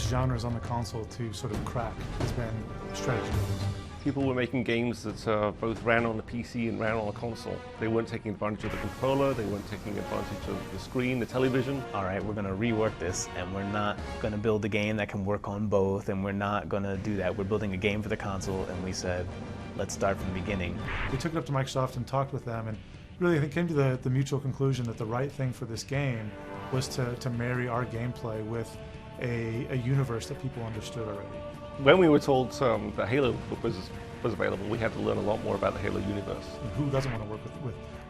hardest genres on the console to sort of crack has been strategy games. People were making games that both ran on the PC and ran on a console. They weren't taking advantage of the controller, they weren't taking advantage of the screen, the television. All right, we're going to rework this, and we're not going to build a game that can work on both, and we're not going to do that. We're building a game for the console, and we said, let's start from the beginning. We took it up to Microsoft and talked with them, and really I think came to the mutual conclusion that the right thing for this game was to marry our gameplay with a universe that people understood already. When we were told that Halo was available, we had to learn a lot more about the Halo universe. And who doesn't want to work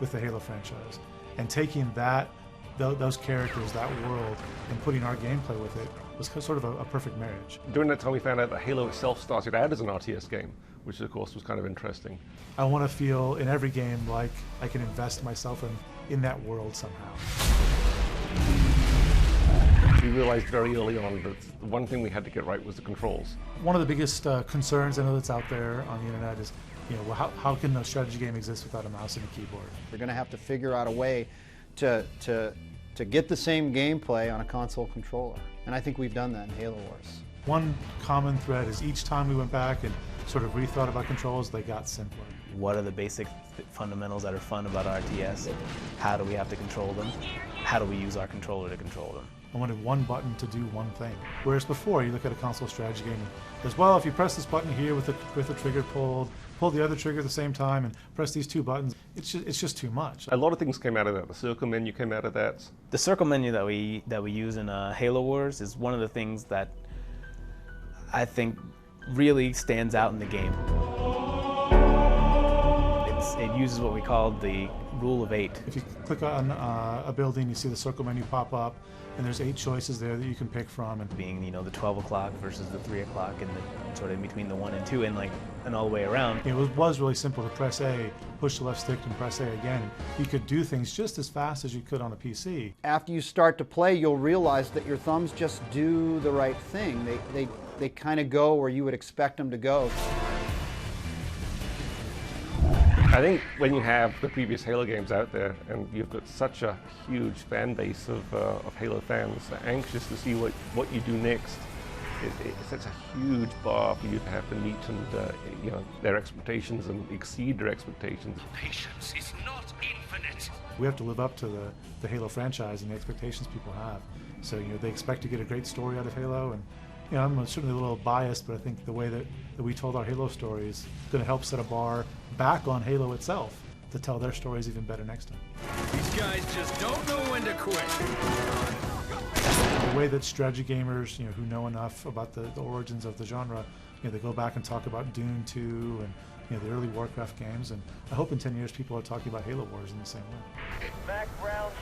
with the Halo franchise? And taking those characters, that world, and putting our gameplay with it was sort of a perfect marriage. During that time we found out that Halo itself started out as an RTS game, which of course was kind of interesting. I want to feel in every game like I can invest myself in that world somehow. We realized very early on that the one thing we had to get right was the controls. One of the biggest concerns I know that's out there on the internet is, well, how can a strategy game exist without a mouse and a keyboard? We're going to have to figure out a way to get the same gameplay on a console controller, and I think we've done that in Halo Wars. One common thread is each time we went back and sort of rethought about controls, they got simpler. What are the basic fundamentals that are fun about RTS? How do we have to control them? How do we use our controller to control them? I wanted one button to do one thing. Whereas before, you look at a console strategy game as well, if you press this button here with the trigger pulled, pull the other trigger at the same time, and press these two buttons, it's just too much. A lot of things came out of that. The circle menu came out of that. The circle menu that we use in Halo Wars is one of the things that I think really stands out in the game. It uses what we call the rule of 8. If you click on a building, you see the circle menu pop up, and there's 8 choices there that you can pick from. And being, the 12 o'clock versus the 3 o'clock, and the, sort of in between the 1 and 2, and all the way around. It was really simple to press A, push the left stick, and press A again. You could do things just as fast as you could on a PC. After you start to play, you'll realize that your thumbs just do the right thing. They kind of go where you would expect them to go. I think when you have the previous Halo games out there, and you've got such a huge fan base of Halo fans anxious to see what you do next, it's a huge bar for you to have to meet and their expectations and exceed their expectations. Patience is not infinite. We have to live up to the Halo franchise and the expectations people have. So they expect to get a great story out of Halo, and I'm certainly a little biased, but I think the way that we told our Halo stories is going to help set a bar back on Halo itself to tell their stories even better next time. These guys just don't know when to quit. The way that strategy gamers, who know enough about the origins of the genre, they go back and talk about Dune 2 and the early Warcraft games, and I hope in 10 years people are talking about Halo Wars in the same way. Background